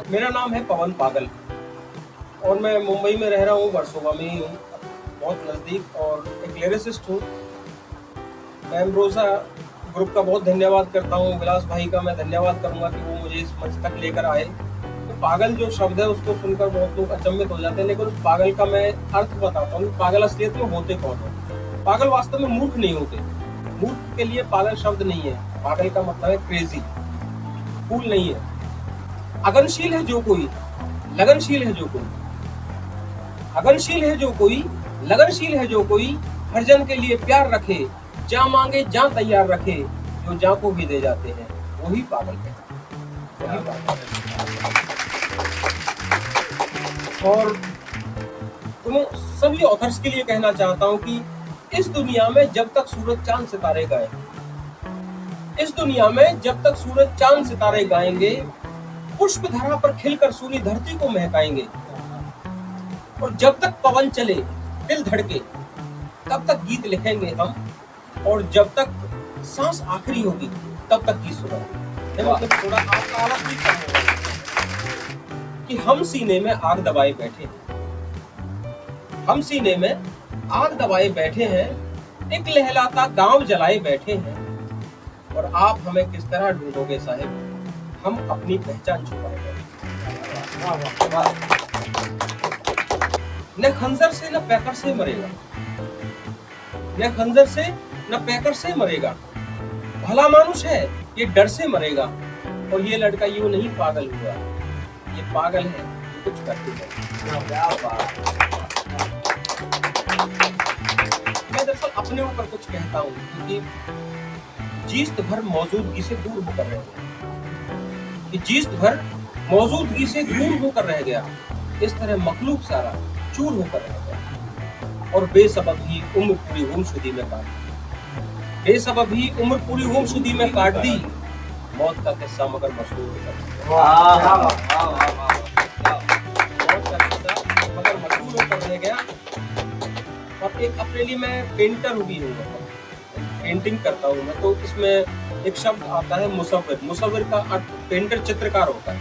मेरा नाम है पवन पागल और मैं मुंबई में रह रहा हूँ, वर्सोवा में ही हूँ, बहुत नज़दीक, और एक लिरिसिस्ट हूँ। मैं एम्ब्रोसा ग्रुप का बहुत धन्यवाद करता हूँ, विलास भाई का मैं धन्यवाद करूँगा कि वो मुझे इस मंच तक लेकर आए। तो पागल जो शब्द है उसको सुनकर बहुत लोग अचंभित हो जाते हैं, लेकिन उस पागल का मैं अर्थ बताता हूँ। पागल असलियत में होते कौन है? पागल वास्तव में मूर्ख नहीं होते। मूर्ख के लिए पागल शब्द नहीं है। पागल का मतलब है क्रेजी, फूल नहीं है। अगनशील है जो कोई, लगनशील है जो कोई, अगनशील है जो कोई, लगनशील है जो कोई, हर जन के लिए प्यार रखे, जा मांगे जा तैयार रखे, जो जा को भी दे जाते हैं वही पागल है, वही पागल है। और तुम सभी ऑथर्स के लिए कहना चाहता हूं कि इस दुनिया में जब तक सूरज चांद सितारे गाए, इस दुनिया में जब तक सूरज चांद सितारे गाएंगे, पुष्प धरा पर खिलकर सूनी धरती को महकाएंगे, और जब तक पवन चले दिल धड़के तब तक गीत लिखेंगे हम, और जब तक सांस आखिरी होगी तब तक गीत सुनाएंगे। मतलब थोड़ा आपका आवाज भी कम होगा कि हम सीने में आग दबाए बैठे हैं, हम सीने में आग दबाए बैठे हैं, एक लहलाता गांव जलाए बैठे हैं, और आप हमें किस तरह ढूंढोगे साहिब, हम अपनी पहचान छुपाए बैठे। न खंजर से न पैकर से मरेगा, न खंजर से न पैकर से मरेगा, भला मानुष है ये डर से मरेगा, और ये लड़का यूं नहीं पागल हुआ, ये पागल है जो कुछ करते हैं। मैं दरअसल अपने ऊपर कुछ कहता हूँ क्योंकि जीस्त भर मौजूदगी से दूर होकर रह गया, कि जीस्त भर मौजूदगी से दूर होकर रह गया, इस तरह मखलूक सारा चूर होकर रह गया, और बेसबब ही उम्र पूरी गुमशुदी में काट दी, बेसबब ही उम्र पूरी गुमशुदी में काट दी, मौत का किस्सा मगर मशहूर होकर, मौत का किस्सा मगर मशहूर होकर रह गया। और एक अपने लिए मैं पेंटर भी हूँ, पेंटिंग करता हूँ मैं, तो इसमें एक शब्द आता है मुसव्विर। मुसव्विर का अर्थ पेंटर, चित्रकार होता है।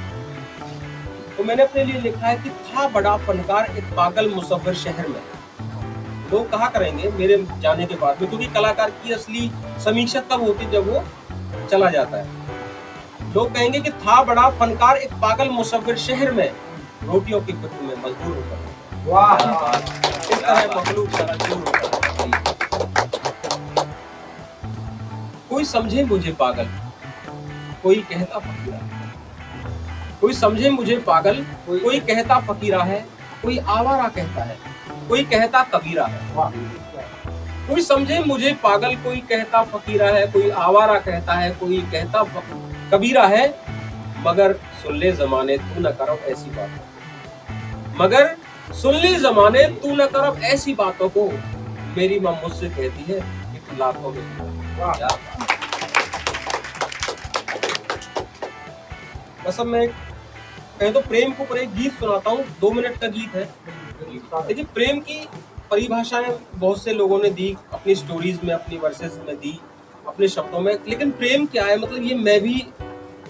तो मैंने अपने लिए लिखा है कि था बड़ा फनकार एक पागल मुसव्विर शहर में। लोग कहा करेंगे मेरे जाने के बाद में, क्योंकि कलाकार की असली समीक्षा तब होती जब वो चला जाता है। लोग कहेंगे कि था बड़ा फनकार एक पागल मुसव्विर शहर में, रोटियों की फिक्र में मजदूर होकर। वाह, इस तरह मखलूक सारा चूर होकर। कोई समझे मुझे पागल, कोई कहता फकीरा, कोई समझे मुझे पागल, कोई कहता फकीरा है, कोई आवारा कहता है, कोई कहता कबीरा है। कोई समझे मुझे पागल, कोई कहता फकीरा है, कोई आवारा कहता है, कोई कहता कबीरा है, मगर सुन ले जमाने तू न करब ऐसी बातों, मगर सुन ले जमाने तू न करब ऐसी बातों को, मेरी माँ मुझसे कहती है कि लाखों में। बस अब मैं कहें तो प्रेम के ऊपर एक गीत सुनाता हूँ, 2 मिनट का गीत है। देखिए, प्रेम की परिभाषाएं बहुत से लोगों ने दी, अपनी स्टोरीज में, अपनी वर्सेस में दी, अपने शब्दों में, लेकिन प्रेम क्या है, मतलब ये मैं भी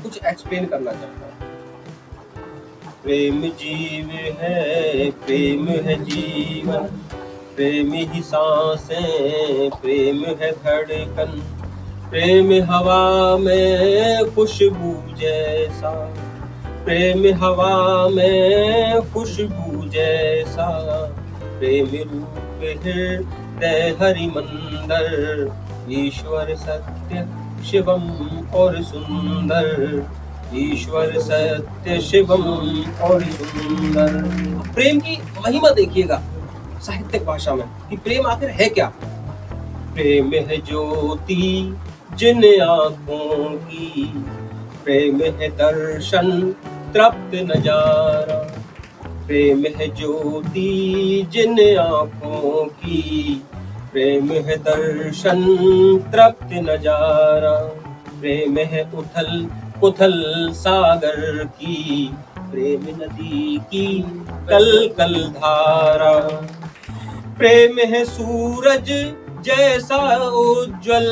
कुछ एक्सप्लेन करना चाहता हूँ। प्रेम जीव है, प्रेम है जीवन, प्रेम ही सांसें, प्रेम है धड़कन, प्रेम हवा में खुशबू जैसा, प्रेम हवा में खुशबू जैसा, प्रेम रूप हृदय हरि मंदर, ईश्वर सत्य शिवम और सुंदर, ईश्वर सत्य शिवम और सुंदर। प्रेम की महिमा देखिएगा साहित्यिक भाषा में कि प्रेम आखिर है क्या। प्रेम है ज्योति जिन आँखों की, प्रेम है दर्शन तृप्त नजारा, प्रेम है ज्योति जिन आँखों की, प्रेम है दर्शन तृप्त नजारा, प्रेम है उथल पुथल सागर की, प्रेम नदी की कल कल धारा, प्रेम है सूरज जैसा उज्जवल,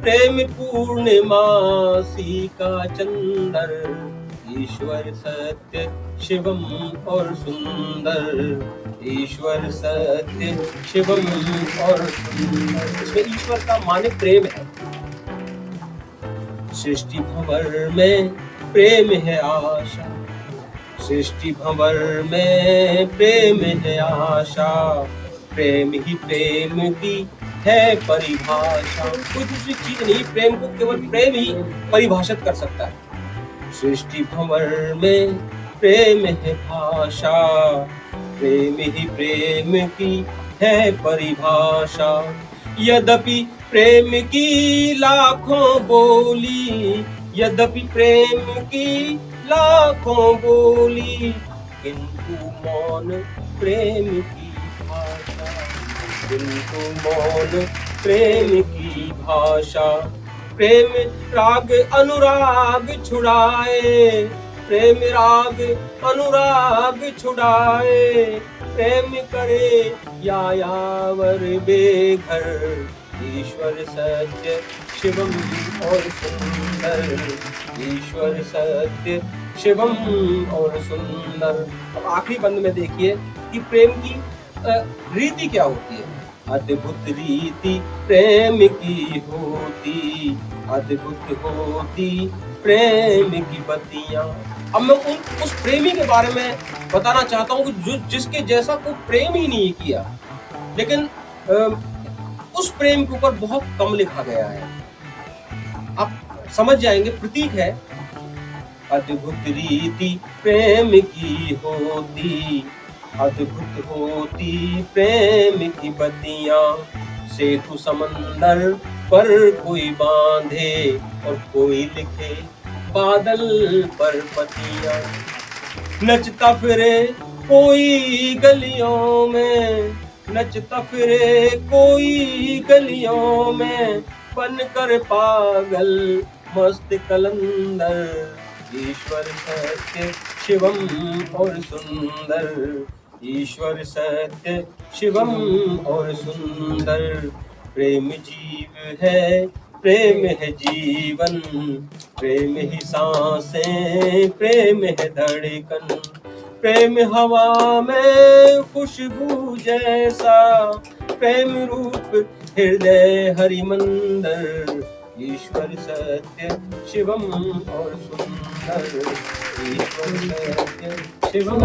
प्रेम पूर्णिमासी का चंदर, ईश्वर सत्य शिवम और सुंदर, ईश्वर सत्य शिवम और सुंदर। इसमें ईश्वर का माने प्रेम है। सृष्टि भंवर में प्रेम है आशा, सृष्टि भंवर में प्रेम है आशा, प्रेम ही प्रेम की है परिभाषा। कोई दूसरी चीज नहीं, प्रेम को केवल प्रेम ही परिभाषित कर सकता है। सृष्टि भंवर में प्रेम है भाषा, प्रेम ही प्रेम की है परिभाषा। यद्यपि प्रेम की लाखों बोली, यद्यपि प्रेम की लाखों बोली, किंतु मौन प्रेम की भाषा, किंतु मौन प्रेम की भाषा। प्रेम राग अनुराग छुड़ाए, प्रेम राग अनुराग छुड़ाए, प्रेम करे यायावर बेघर। ईश्वर सत्य शिवम और सुंदर, ईश्वर सत्य शिवम और सुंदर। अब आखिरी बंद में देखिए कि प्रेम की रीति क्या होती है। अद्भुत रीति प्रेम की होती, अद्भुत होती प्रेम की बत्तियां। अब मैं उस प्रेमी के बारे में बताना चाहता हूँ कि जिसके जैसा कोई प्रेम ही नहीं किया, लेकिन उस प्रेम के ऊपर बहुत कम लिखा गया है। आप समझ जाएंगे, प्रतीक है। अद्भुत रीति प्रेम की होती, अद्भुत होती प्रेम की बत्तियां। सेतु समंदर पर कोई बांधे और कोई लिखे बादल पर पतियां। नचता फिरे कोई गलियों में, नचता फिरे कोई गलियों में, बनकर पागल मस्त कलंदर। ईश्वर सत्य शिवम और सुंदर, ईश्वर सत्य शिवम और सुंदर। प्रेम जीव है, प्रेम है जीवन, प्रेम ही सांसें, प्रेम है धड़कन। प्रेम हवा में खुशबू जैसा, प्रेम रूप हृदय हरिमंदर। ईश्वर सत्य शिवम और सुंदर, ईश्वर सत्य शिवम।